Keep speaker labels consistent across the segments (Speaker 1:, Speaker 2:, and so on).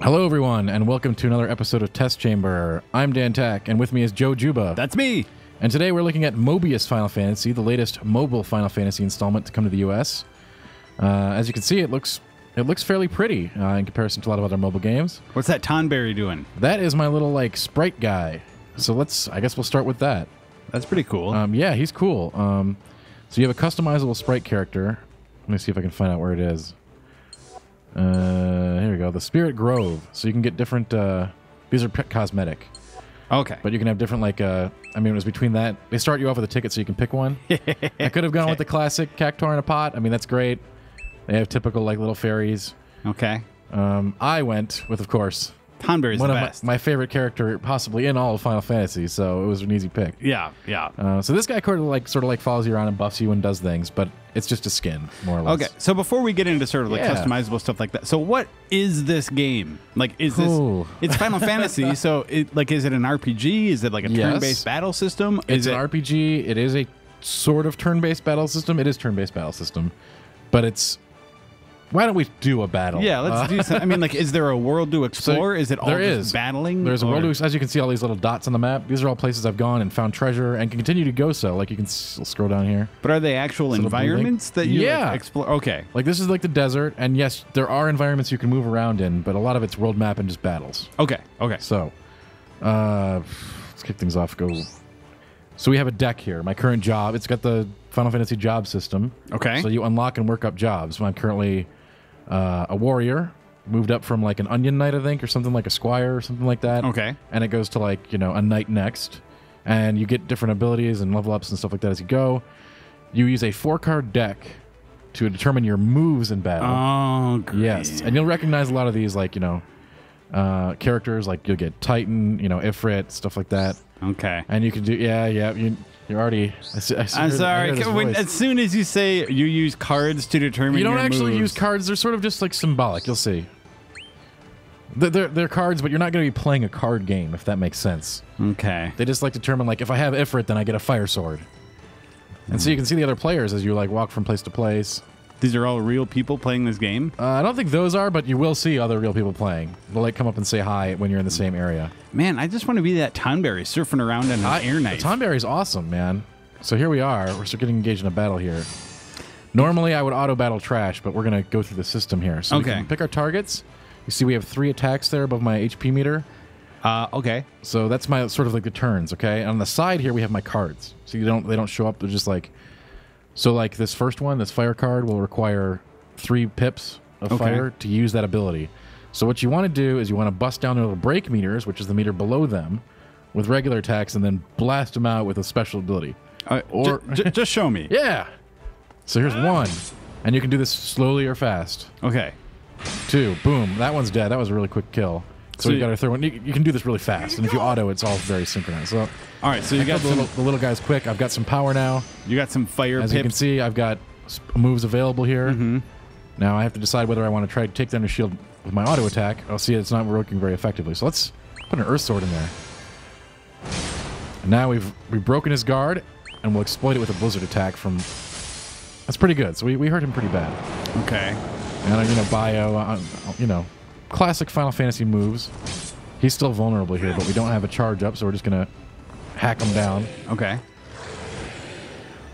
Speaker 1: Hello, everyone, and welcome to another episode of Test Chamber. I'm Dan Tack, and with me is Joe Juba.
Speaker 2: That's me.
Speaker 1: And today we're looking at Mobius Final Fantasy, the latest mobile Final Fantasy installment to come to the U.S. As you can see, it looks fairly pretty in comparison to a lot of other mobile games.
Speaker 2: What's that Tonberry doing?
Speaker 1: That is my little Sprite guy. So I guess we'll start with that.
Speaker 2: That's pretty cool.
Speaker 1: Yeah, he's cool. So you have a customizable Sprite character. Let me see if I can find out where it is. Here we go. The Spirit Grove. So you can get different. These are cosmetic.
Speaker 2: Okay.
Speaker 1: But you can have different, I mean, it was between that. They start you off with a ticket so you can pick one. I could have gone with the classic Cactuar in a pot. I mean, that's great. They have typical, little fairies.
Speaker 2: Okay.
Speaker 1: I went with, of course,
Speaker 2: Tonberry's the best.
Speaker 1: My favorite character possibly in all of Final Fantasy, so it was an easy pick.
Speaker 2: Yeah.
Speaker 1: So this guy sort of follows you around and buffs you and does things, but it's just a skin, more or less.
Speaker 2: Okay, so before we get into sort of customizable stuff like that, so what is this game? It's Final Fantasy, so is it an RPG? Is it a turn-based battle system?
Speaker 1: It's an RPG. It is a sort of turn-based battle system. It is turn-based battle system, but it's... Why don't we do a battle?
Speaker 2: Yeah, let's do something. I mean, is there a world to explore? Is it all just battling?
Speaker 1: There's a world to explore. As you can see, all these little dots on the map. These are all places I've gone and found treasure and can continue to go so. You can scroll down here.
Speaker 2: But are they actual environments that you explore? Okay.
Speaker 1: This is the desert, and yes, there are environments you can move around in, but a lot of it's world map and just battles.
Speaker 2: Okay.
Speaker 1: So, let's kick things off. So we have a deck here. My current job, it's got the Final Fantasy job system.
Speaker 2: Okay.
Speaker 1: So you unlock and work up jobs. I'm currently... a warrior, moved up from an onion knight, I think, or something like a squire or something like that.
Speaker 2: Okay.
Speaker 1: And it goes to a knight next. And you get different abilities and level ups and stuff like that as you go. You use a 4-card deck to determine your moves in battle.
Speaker 2: Oh, great.
Speaker 1: Yes. And you'll recognize a lot of these, characters, you'll get Titan, Ifrit, stuff like that.
Speaker 2: Okay.
Speaker 1: And you can do, you're already...
Speaker 2: I'm sorry. As soon as you say you use cards to determine your moves...
Speaker 1: You don't actually use cards. They're sort of just symbolic. You'll see. They're cards, but you're not going to be playing a card game, if that makes sense.
Speaker 2: Okay.
Speaker 1: They just determine, if I have Ifrit, then I get a fire sword. And so you can see the other players as you, walk from place to place.
Speaker 2: These are all real people playing this game?
Speaker 1: I don't think those are, but you will see other real people playing. They'll, come up and say hi when you're in the same area.
Speaker 2: Man, I just want to be that Tonberry surfing around in an air knife.
Speaker 1: The Tonberry's awesome, man. So here we are. We're getting engaged in a battle here. Normally, I would auto-battle trash, but we're going to go through the system here. So we can pick our targets. You see we have 3 attacks there above my HP meter.
Speaker 2: Okay.
Speaker 1: So that's my sort of the turns, okay? And on the side here, we have my cards. So they don't show up. They're just So this first one, this fire card, will require 3 pips of fire to use that ability. So what you want to do is you want to bust down their little break meters, which is the meter below them, with regular attacks, and then blast them out with a special ability.
Speaker 2: Or just show me.
Speaker 1: Yeah. So here's 1, and you can do this slowly or fast.
Speaker 2: Okay.
Speaker 1: 2, boom. That one's dead. That was a really quick kill. So you got to throw one. You can do this really fast, and if you auto, it's all very synchronized. So,
Speaker 2: all right. So you got
Speaker 1: the little guy's quick. I've got some power now.
Speaker 2: You got some fire.
Speaker 1: As you can see, I've got moves available here.
Speaker 2: Mm-hmm.
Speaker 1: Now I have to decide whether I want to try to take down the shield with my auto attack. I'll see it's not working very effectively. So let's put an Earth Sword in there. And now we've broken his guard, and we'll exploit it with a Blizzard attack from. That's pretty good. So we hurt him pretty bad.
Speaker 2: Okay.
Speaker 1: And bio, classic Final Fantasy moves. He's still vulnerable here, but we don't have a charge up, so we're just gonna hack him down.
Speaker 2: Okay.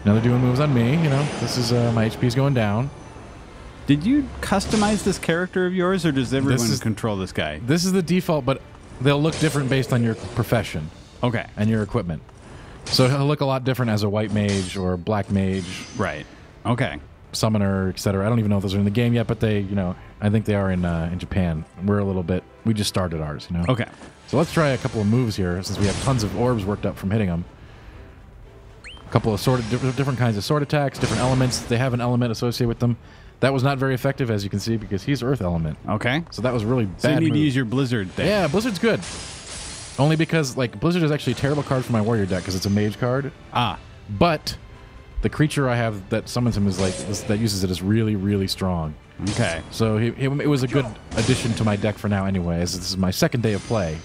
Speaker 1: Now they're doing moves on me. This is my HP's going down.
Speaker 2: Did you customize this character of yours, or does everyone control this guy?
Speaker 1: This is the default, but they'll look different based on your profession.
Speaker 2: Okay.
Speaker 1: And your equipment. So he'll look a lot different as a white mage or black mage.
Speaker 2: Right. Okay.
Speaker 1: Summoner, etc. I don't even know if those are in the game yet, but they, I think they are in Japan. We just started ours,
Speaker 2: Okay.
Speaker 1: So let's try a couple of moves here, since we have tons of orbs worked up from hitting them. A couple of different kinds of sword attacks, different elements. They have an element associated with them. That was not very effective, as you can see, because he's Earth element.
Speaker 2: Okay.
Speaker 1: So that was really bad.
Speaker 2: So you need to use your Blizzard thing.
Speaker 1: Yeah, Blizzard's good. Only because, Blizzard is actually a terrible card for my warrior deck, because it's a mage card. But the creature I have that summons him that uses it is really, really strong.
Speaker 2: Okay.
Speaker 1: So it was a good addition to my deck for now anyway, as this is my second day of play.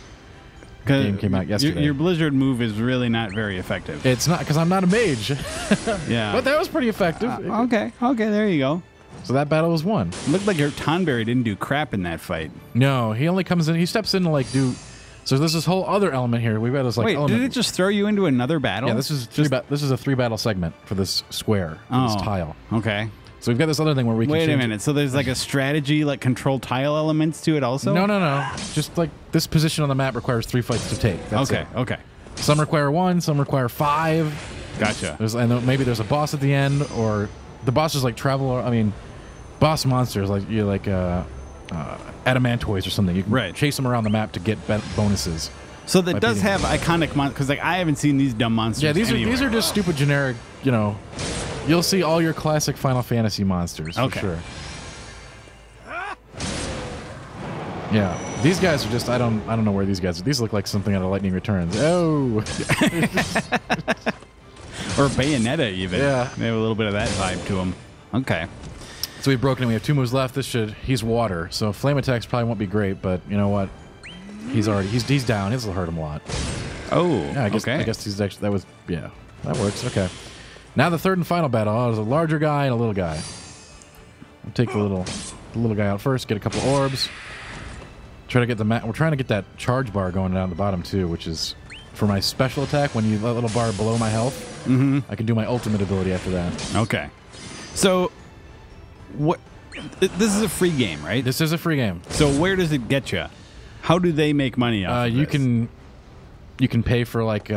Speaker 1: The game came out yesterday.
Speaker 2: Your Blizzard move is really not very effective.
Speaker 1: It's not, because I'm not a mage.
Speaker 2: Yeah.
Speaker 1: But that was pretty effective.
Speaker 2: Okay, there you go.
Speaker 1: So that battle was won.
Speaker 2: It looked like your Tonberry didn't do crap in that fight.
Speaker 1: No, he only comes in. He steps in to like do. So there's this whole other element here. We've got this like.
Speaker 2: Wait,
Speaker 1: element.
Speaker 2: did it just throw you into another battle?
Speaker 1: Yeah, this is this is a 3 battle segment for this square, for this tile.
Speaker 2: Okay.
Speaker 1: So we've got this other thing where we can.
Speaker 2: Wait a minute. So there's like a strategy, like control tile elements to it also?
Speaker 1: No. Just like this position on the map requires 3 fights to take. That's it.
Speaker 2: Okay.
Speaker 1: Some require 1, some require 5.
Speaker 2: Gotcha.
Speaker 1: And maybe there's a boss at the end, or the bosses like travel. I mean, boss monsters like adamantoids or something. You can chase them around the map to get bonuses.
Speaker 2: So that does have iconic monsters, because like I haven't seen these dumb monsters.
Speaker 1: Yeah, these are just stupid generic. You'll see all your classic Final Fantasy monsters for sure. Yeah, these guys are just I don't know where these guys are. These look like something out of Lightning Returns. Oh.
Speaker 2: Or Bayonetta, even.
Speaker 1: Yeah.
Speaker 2: They have a little bit of that vibe to them. Okay.
Speaker 1: So we've broken it. We have 2 moves left. He's water, so flame attacks probably won't be great, but you know what? He's down. This will hurt him a lot.
Speaker 2: Oh,
Speaker 1: yeah, I guess he's actually, that works. Okay. Now the third and final battle. Oh, there's a larger guy and a little guy. We'll take the little guy out first, get a couple orbs. Try to get we're trying to get that charge bar going down the bottom too, which is for my special attack. When that little bar below my health, I can do my ultimate ability after that.
Speaker 2: Okay. So, what? This is a free game, right?
Speaker 1: This is a free game.
Speaker 2: So where does it get you? How do they make money off of
Speaker 1: you
Speaker 2: this?
Speaker 1: You can pay for like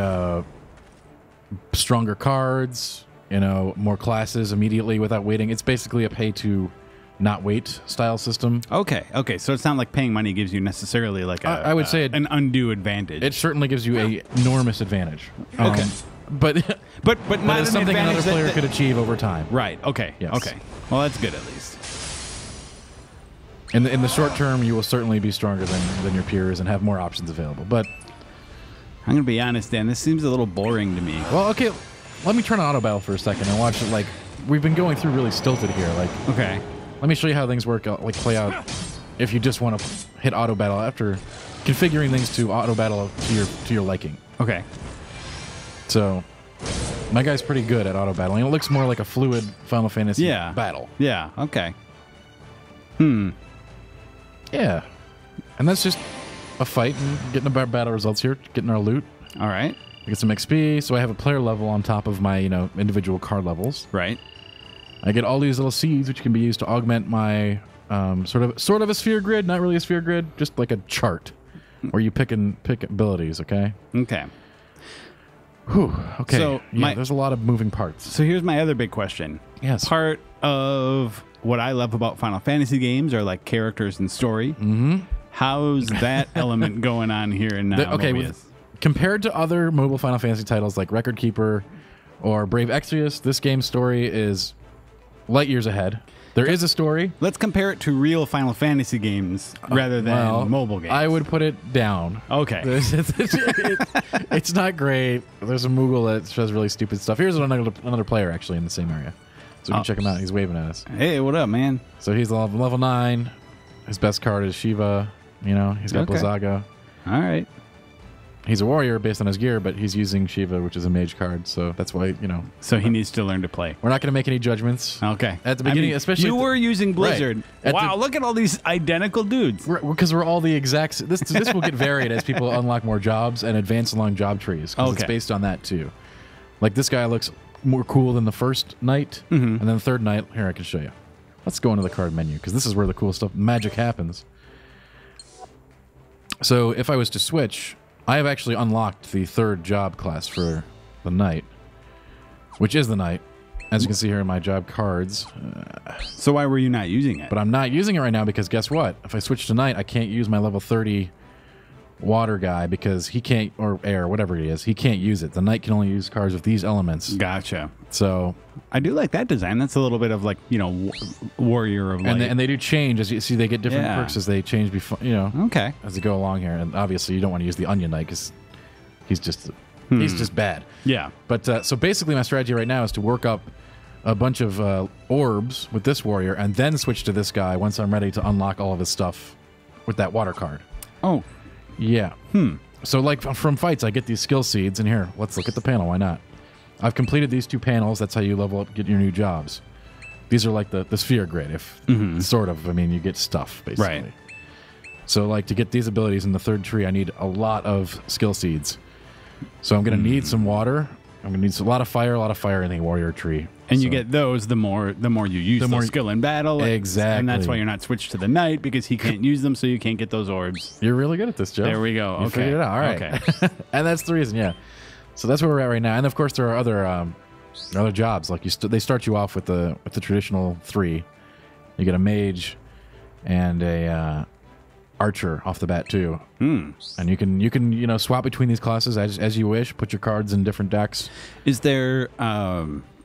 Speaker 1: stronger cards, more classes immediately without waiting. It's basically a pay to not wait style system.
Speaker 2: Okay. So it's not like paying money gives you necessarily like
Speaker 1: I would say
Speaker 2: an undue advantage.
Speaker 1: It certainly gives you a enormous advantage.
Speaker 2: Okay.
Speaker 1: But
Speaker 2: not
Speaker 1: it's something another player could achieve over time.
Speaker 2: Right. Okay.
Speaker 1: Yes.
Speaker 2: Okay. Well, that's good at least.
Speaker 1: In the short term, you will certainly be stronger than your peers and have more options available. But
Speaker 2: I'm gonna be honest, Dan. This seems a little boring to me.
Speaker 1: Well, okay. Let me turn on auto battle for a second and watch it. Like we've been going through really stilted here. Like
Speaker 2: okay.
Speaker 1: Let me show you how things work. Like play out if you just want to hit auto battle after configuring things to auto battle to your liking.
Speaker 2: Okay.
Speaker 1: So my guy's pretty good at auto battling. It looks more like a fluid Final Fantasy battle.
Speaker 2: Yeah. Okay.
Speaker 1: Yeah. And that's just a fight and getting the battle results here, getting our loot.
Speaker 2: All right.
Speaker 1: I get some XP, so I have a player level on top of my, individual card levels.
Speaker 2: Right.
Speaker 1: I get all these little seeds, which can be used to augment my sort of a sphere grid, not really a sphere grid, just like a chart where you pick abilities. Okay.
Speaker 2: Okay.
Speaker 1: Whew. Okay.
Speaker 2: So
Speaker 1: there's a lot of moving parts.
Speaker 2: So here's my other big question.
Speaker 1: Yes.
Speaker 2: Part of what I love about Final Fantasy games are like characters and story. Mm-hmm. How's that element going on here in Mobius?
Speaker 1: Compared to other mobile Final Fantasy titles like Record Keeper or Brave Exvius, this game's story is light years ahead. There is a story.
Speaker 2: Let's compare it to real Final Fantasy games rather than mobile games.
Speaker 1: I would put it down.
Speaker 2: Okay.
Speaker 1: It's not great. There's a Moogle that says really stupid stuff. Here's another player actually in the same area. So we can check him out. He's waving at us.
Speaker 2: Hey, what up, man?
Speaker 1: So he's level 9. His best card is Shiva. He's got Blizzaga.
Speaker 2: All right.
Speaker 1: He's a warrior based on his gear, but he's using Shiva, which is a mage card. So that's why,
Speaker 2: So he needs to learn to play.
Speaker 1: We're not going to make any judgments.
Speaker 2: Okay.
Speaker 1: At the beginning, especially.
Speaker 2: You were using Blizzard. Right. Wow, look at all these identical dudes.
Speaker 1: Because we're all the exact. This will get varied as people unlock more jobs and advance along job trees. Because it's based on that, too. Like this guy looks more cool than the first knight. And then the third knight. Here, I can show you. Let's go into the card menu because this is where the cool stuff, magic happens. So if I was to switch, I have actually unlocked the third job class for the knight, which is the knight, as you can see here in my job cards.
Speaker 2: So why were you not using it?
Speaker 1: But I'm not using it right now because guess what? If I switch to knight, I can't use my level 30 water guy because he can't, or air, whatever it is, he can't use it. The knight can only use cards with these elements.
Speaker 2: Gotcha.
Speaker 1: So
Speaker 2: I do like that design. That's a little bit of like, warrior of light.
Speaker 1: And they do change as you see. They get different perks as they change before,
Speaker 2: Okay.
Speaker 1: as they go along here. And obviously you don't want to use the onion knight because he's just bad.
Speaker 2: Yeah.
Speaker 1: But so basically my strategy right now is to work up a bunch of orbs with this warrior and then switch to this guy once I'm ready to unlock all of his stuff with that water card.
Speaker 2: Oh.
Speaker 1: Yeah. So like from fights, I get these skill seeds, and here, let's look at the panel. Why not? I've completed these 2 panels. That's how you level up, get your new jobs. These are like the sphere grid, if sort of. I mean, you get stuff, basically.
Speaker 2: Right.
Speaker 1: So, like, to get these abilities in the third tree, I need a lot of skill seeds. So I'm going to need some water. I'm going to need a lot of fire in the warrior tree.
Speaker 2: And you get those the more you use the skill in battle.
Speaker 1: Exactly.
Speaker 2: And that's why you're not switched to the knight, because he can't use them, so you can't get those orbs.
Speaker 1: You're really good at this, Joe.
Speaker 2: There we go.
Speaker 1: You figured it out. All right. Okay. And that's the reason, yeah. So that's where we're at right now. And, of course, there are other jobs. Like they start you off with the traditional 3. You get a mage and a archer off the bat too, and you can swap between these classes as you wish. Put your cards in different decks.
Speaker 2: Is there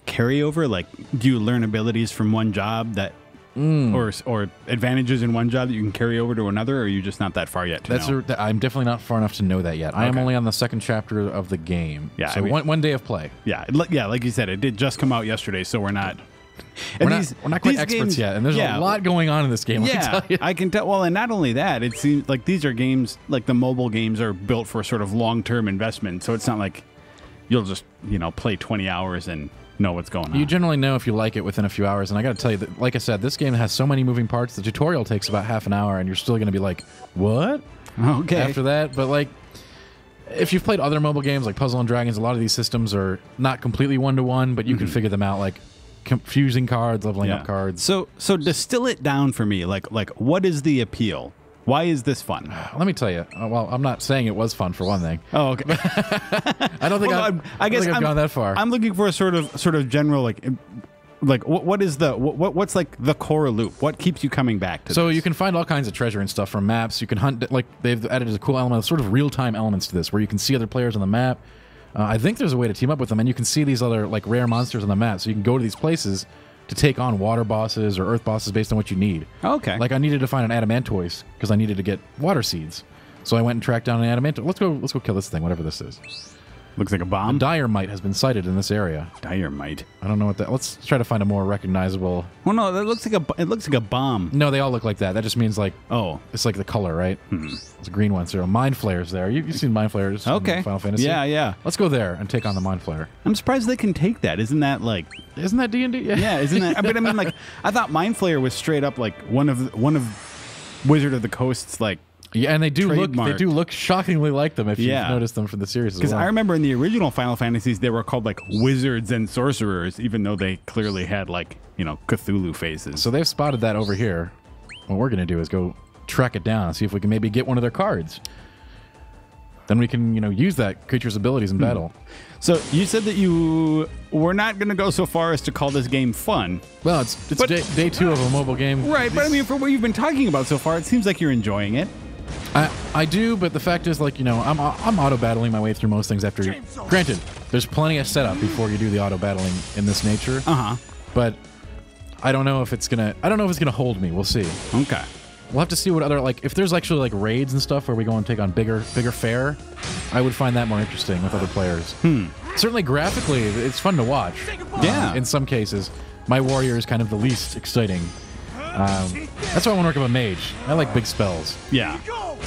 Speaker 2: carryover? Like, do you learn abilities from one job that, or advantages in one job that you can carry over to another, or are you just not that far yet to know?
Speaker 1: I'm definitely not far enough to know that yet. I am only on the second chapter of the game. Yeah, so one day of play.
Speaker 2: Yeah, like you said, it did just come out yesterday, so we're not.
Speaker 1: We're not quite experts games, yet, and there's a lot going on in this game.
Speaker 2: I can tell. Well, and not only that, it seems like these are games, like the mobile games are built for sort of long-term investment. So it's not like you'll just play 20 hours and know what's going on.
Speaker 1: You generally know if you like it within a few hours. And I got to tell you that, like I said, this game has so many moving parts. The tutorial takes about half an hour, and you're still going to be like, "What?"
Speaker 2: Okay.
Speaker 1: After that, but like, if you've played other mobile games like Puzzle and Dragons, a lot of these systems are not completely one-to-one, but you can figure them out, like confusing cards, leveling up cards.
Speaker 2: So distill it down for me. Like what is the appeal? Why is this fun?
Speaker 1: Let me tell you. Well, I'm not saying it was fun for one thing.
Speaker 2: Oh, okay.
Speaker 1: I don't think I've gone that far.
Speaker 2: I'm looking for a sort of general what is what's like the core loop? What keeps you coming back to
Speaker 1: So
Speaker 2: this?
Speaker 1: you can find all kinds of treasure and stuff from maps. You can hunt, like they've added a cool element, sort of real-time elements to this, where you can see other players on the map. I think there's a way to team up with them, and you can see these other like rare monsters on the map. So you can go to these places to take on water bosses or earth bosses based on what you need.
Speaker 2: Okay.
Speaker 1: Like I needed to find an adamantoise because I needed to get water seeds. So I went and tracked down an adamantoise. Let's go kill this thing, whatever this is.
Speaker 2: Looks like a bomb.
Speaker 1: A dire mite has been sighted in this area.
Speaker 2: Dire mite.
Speaker 1: I don't know what that. Let's try to find a more recognizable.
Speaker 2: Well, no, that looks like a bomb.
Speaker 1: No, they all look like that. That just means like
Speaker 2: it's
Speaker 1: like the color, right? It's a green one. So mind flares there. You've seen mind flares.
Speaker 2: Okay.
Speaker 1: In Final Fantasy.
Speaker 2: Yeah.
Speaker 1: Let's go there and take on the mind flare.
Speaker 2: I'm surprised they can take that. Isn't that
Speaker 1: D&D?
Speaker 2: Yeah. Isn't that? But I mean, like, I thought mind flare was straight up like one of Wizard of the Coast's like.
Speaker 1: Yeah, and they do
Speaker 2: trademark.
Speaker 1: look shockingly like them if you've noticed them from the series as well.
Speaker 2: Because I remember in the original Final Fantasies they were called like wizards and sorcerers, even though they clearly had like Cthulhu faces.
Speaker 1: So they've spotted that over here. What we're gonna do is go track it down and see if we can maybe get one of their cards. Then we can use that creature's abilities in battle.
Speaker 2: So you said that you were not going to go so far as to call this game fun.
Speaker 1: Well, it's day 2 of a mobile game,
Speaker 2: right? But I mean, for what you've been talking about so far, it seems like you're enjoying it.
Speaker 1: I do, but the fact is, like, I'm auto battling my way through most things after. Granted, there's plenty of setup before you do the auto battling in this nature. But I don't know if it's gonna hold me. We'll see.
Speaker 2: Okay.
Speaker 1: We'll have to see what other, like, if there's actually like raids and stuff where we go and take on bigger fare. I would find that more interesting with other players. Certainly graphically, it's fun to watch.
Speaker 2: Yeah.
Speaker 1: In some cases, my warrior is kind of the least exciting. That's why I want to work with a mage. I like big spells.
Speaker 2: Yeah.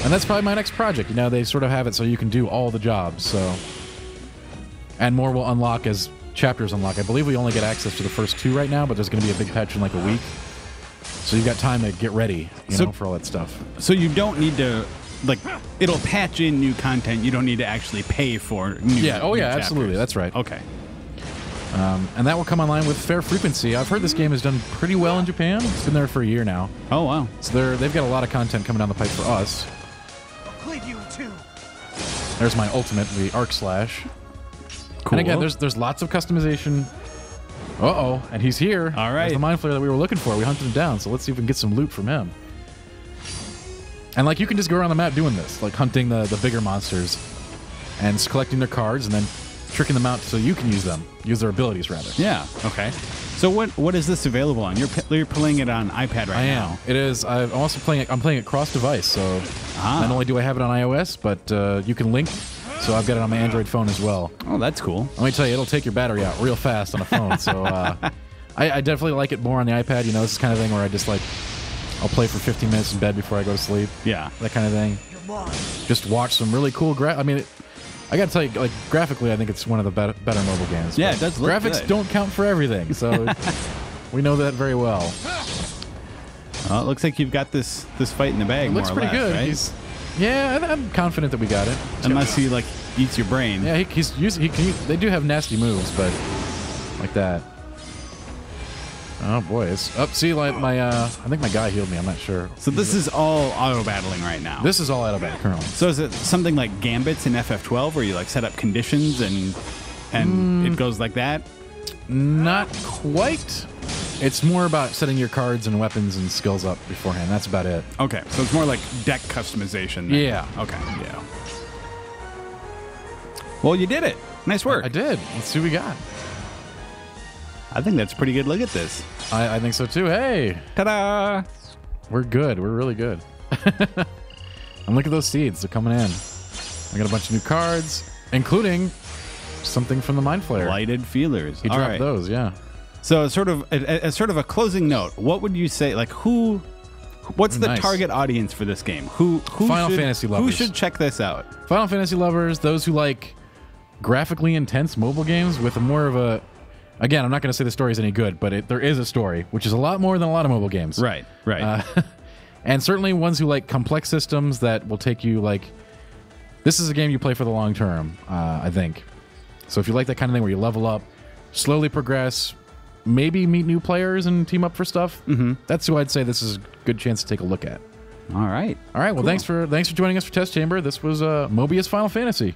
Speaker 1: And that's probably my next project. They sort of have it so you can do all the jobs. So, and more will unlock as chapters unlock. I believe we only get access to the first 2 right now, but there's going to be a big patch in like a week. So you've got time to get ready, for all that stuff. So
Speaker 2: you don't need to, like, it'll patch in new content. You don't need to actually pay for new chapters.
Speaker 1: Absolutely. That's right.
Speaker 2: Okay.
Speaker 1: And that will come online with fair frequency. I've heard this game has done pretty well in Japan. It's been there for a year now.
Speaker 2: Oh, wow.
Speaker 1: So they've got a lot of content coming down the pipe for us. There's my ultimate, the arc slash.
Speaker 2: Cool.
Speaker 1: And again, there's lots of customization. And he's here.
Speaker 2: All right.
Speaker 1: There's the mind flare that we were looking for. We hunted him down, so let's see if we can get some loot from him. And like, you can just go around the map doing this, like hunting the bigger monsters and collecting their cards and then tricking them out so you can use their abilities rather.
Speaker 2: Yeah. Okay. So what is this available on? You're playing it on iPad right now.
Speaker 1: I am. It is. I'm also playing it. I'm playing it cross-device. So not only do I have it on iOS, but you can link. So I've got it on my Android phone as well.
Speaker 2: Oh, that's cool.
Speaker 1: Let me tell you, it'll take your battery out real fast on a phone. So I definitely like it more on the iPad. This is the kind of thing where I just I'll play for 15 minutes in bed before I go to sleep.
Speaker 2: Yeah.
Speaker 1: That kind of thing. Just watch some really cool I got to tell you, like, graphically, I think it's one of the better mobile games.
Speaker 2: Yeah, it does look
Speaker 1: graphics
Speaker 2: good.
Speaker 1: don't count for everything, so We know that very well.
Speaker 2: Well, it looks like you've got this fight in the bag.
Speaker 1: It looks
Speaker 2: more or
Speaker 1: pretty
Speaker 2: less,
Speaker 1: good.
Speaker 2: Right?
Speaker 1: Yeah, I'm confident that we got it.
Speaker 2: Unless he like eats your brain.
Speaker 1: Yeah, they do have nasty moves, but like that. Oh boy, it's up. See, like I think my guy healed me. I'm not sure.
Speaker 2: So this is all auto battling right now.
Speaker 1: This is all out of battle currently.
Speaker 2: So is it something like Gambits in FF12 where you like set up conditions and it goes like that?
Speaker 1: Not quite. It's more about setting your cards and weapons and skills up beforehand. That's about it.
Speaker 2: Okay, so it's more like deck customization. Then.
Speaker 1: Yeah.
Speaker 2: Okay. Yeah. Well, you did it. Nice work.
Speaker 1: I did. Let's see what we got.
Speaker 2: I think that's a pretty good look at this.
Speaker 1: I think so too. Hey.
Speaker 2: Ta-da!
Speaker 1: We're good. We're really good. And look at those seeds. They're coming in. I got a bunch of new cards, including something from the Mind Flayer.
Speaker 2: Lighted feelers.
Speaker 1: He dropped those, yeah.
Speaker 2: So as sort of a closing note, what would you say? Like what's the target audience for this game? Who
Speaker 1: Final Fantasy lovers.
Speaker 2: Who should check this out?
Speaker 1: Final Fantasy lovers, those who like graphically intense mobile games with a more of a. Again, I'm not going to say the story is any good, but there is a story, which is a lot more than a lot of mobile games.
Speaker 2: Right.
Speaker 1: And certainly ones who like complex systems that will take you like. This is a game you play for the long term, I think. So if you like that kind of thing where you level up, slowly progress, maybe meet new players and team up for stuff, that's who I'd say this is a good chance to take a look at.
Speaker 2: All right.
Speaker 1: Well, cool. Thanks for joining us for Test Chamber. This was Mobius Final Fantasy.